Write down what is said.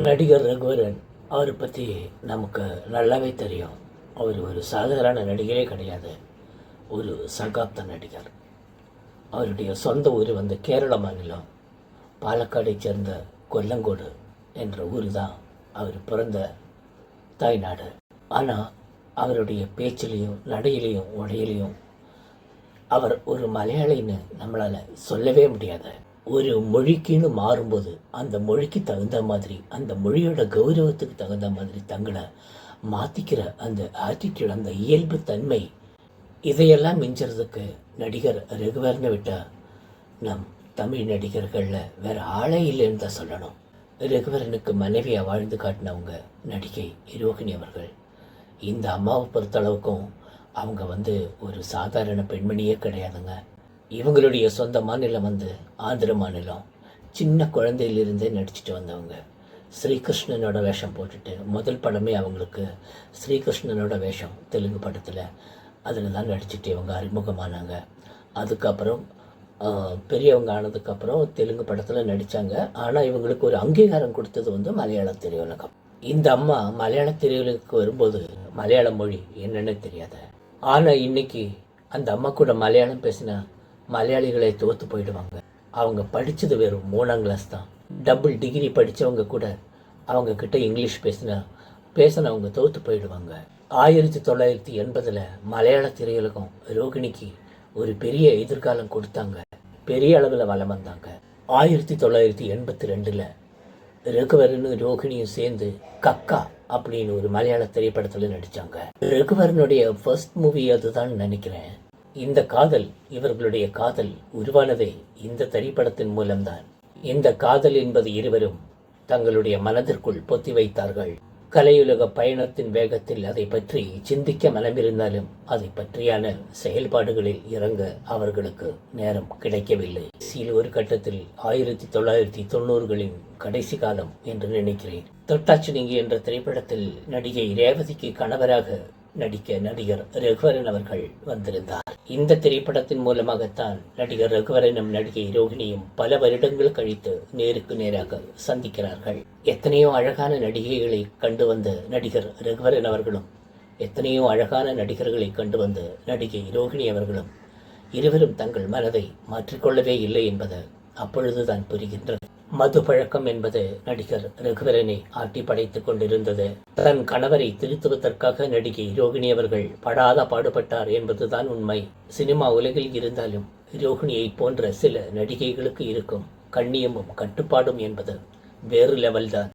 நடிகர் ரகுவரன் அவரை பற்றி நமக்கு நல்லாவே தெரியும். அவர் ஒரு சாதாரண நடிகரே கிடையாது, ஒரு சகாப்த நடிகர். அவருடைய சொந்த ஊர் வந்து கேரள மாநிலம் பாலக்காடை சேர்ந்த கொல்லங்கோடு என்ற ஊர் தான் அவர் பிறந்த தாய்நாடு. ஆனால் அவருடைய பேச்சிலையும் நடையிலையும் உடையிலையும் அவர் ஒரு மலையாளின்னு நம்மளால் சொல்லவே முடியாது. ஒரு மொழிக்குன்னு மாறும்போது அந்த மொழிக்கு தகுந்த மாதிரி, அந்த மொழியோட கௌரவத்துக்கு தகுந்த மாதிரி தங்களை மாற்றிக்கிற அந்த ஆட்டிடியூட், அந்த இயல்பு தன்மை, இதையெல்லாம் மிஞ்சுறதுக்கு நடிகர் ரகுவரனை விட்டால் நம் தமிழ் நடிகர்களில் வேறு ஆளே இல்லைன்னு தான் சொல்லணும். ரகுவரனுக்கு மனைவியாக வாழ்ந்து காட்டினவங்க நடிகை ரோகிணி அவர்கள். இந்த அம்மாவை பொறுத்தளவுக்கும் அவங்க வந்து ஒரு சாதாரண பெண்மணியே கிடையாதுங்க. இவங்களுடைய சொந்த மாநிலம் வந்து ஆந்திர மாநிலம். சின்ன குழந்தையிலிருந்தே நடிச்சுட்டு வந்தவங்க. ஸ்ரீகிருஷ்ணனோட வேஷம் போட்டுட்டு முதல் படமே அவங்களுக்கு ஸ்ரீகிருஷ்ணனோட வேஷம் தெலுங்கு படத்தில், அதில் தான் நடிச்சுட்டு இவங்க அறிமுகமானாங்க. அதுக்கப்புறம் பெரியவங்க ஆனதுக்கப்புறம் தெலுங்கு படத்தில் நடித்தாங்க. ஆனால் இவங்களுக்கு ஒரு அங்கீகாரம் கொடுத்தது வந்து மலையாள திரையுலகம். இந்த அம்மா மலையாள திரையுலகுக்கு வரும்போது மலையாள மொழி என்னன்னு தெரியாது. ஆனால் இன்னைக்கு அந்த அம்மா கூட மலையாளம் பேசினா மலையாளிகளை தோற்று போயிடுவாங்க. அவங்க படித்தது வெறும் 3ஆம் கிளாஸ் தான். டபுள் டிகிரி படித்தவங்க கூட அவங்க கிட்ட இங்கிலீஷ் பேசினவங்க தோற்று போயிடுவாங்க. 1980 மலையாள திரையுலகம் ரோகிணிக்கு ஒரு பெரிய எதிர்காலம் கொடுத்தாங்க. பெரிய அளவில் வலம் வந்தாங்க. 1982 ரகுவரனும் ரோகிணியும் சேர்ந்து கக்கா அப்படின்னு ஒரு மலையாள திரைப்படத்தில் நடித்தாங்க. ரகுவரனுடைய ஃபர்ஸ்ட் மூவி அதுதான் நினைக்கிறேன். இந்த காதல், இவர்களுடைய காதல் உருவானதே இந்த திரைப்படத்தின் மூலம்தான். இந்த காதல் என்பது இருவரும் தங்களுடைய மனதிற்குள் பொத்தி வைத்தார்கள். கலையுலக பயணத்தின் வேகத்தில் அதை பற்றி சிந்திக்க மனமிருந்தாலும் அதை பற்றியான செயல்பாடுகளில் இறங்க அவர்களுக்கு நேரம் கிடைக்கவில்லை. ஒரு கட்டத்தில் 1990களின் கடைசி காலம் என்று நினைக்கிறேன், தொட்டாச்சினிங்கி என்ற திரைப்படத்தில் நடிகை ரேவதிக்கு கணவராக நடிக்க நடிகர் ரகுவரன் அவர்கள் வந்திருந்தார். இந்த திரைப்படத்தின் மூலமாகத்தான் நடிகர் ரகுவரனும் நடிகை ரோகிணியும் பல வருடங்கள் கழித்து நேருக்கு நேராக சந்திக்கிறார்கள். எத்தனையோ அழகான நடிகைகளை கண்டு வந்த நடிகர் ரகுவரன் அவர்களும் எத்தனையோ அழகான நடிகர்களை கண்டு வந்த நடிகை ரோகிணி அவர்களும் இருவரும் தங்கள் மனதை மாற்றிக்கொள்ளவே இல்லை என்பது அப்பொழுதுதான் புரிகின்றது. மது பழக்கம் என்பது நடிகர் ரகுவரனை ஆட்டி படைத்துக் கொண்டிருந்தது. தன் கணவரை திருத்துவதற்காக நடிகை ரோகிணி அவர்கள் படாத பாடுபட்டார் என்பதுதான் உண்மை. சினிமா உலகில் இருந்தாலும் ரோகிணியை போன்ற சில நடிகைகளுக்கு இருக்கும் கண்ணியமும் கட்டுப்பாடும் என்பது வேறு லெவல்தான்.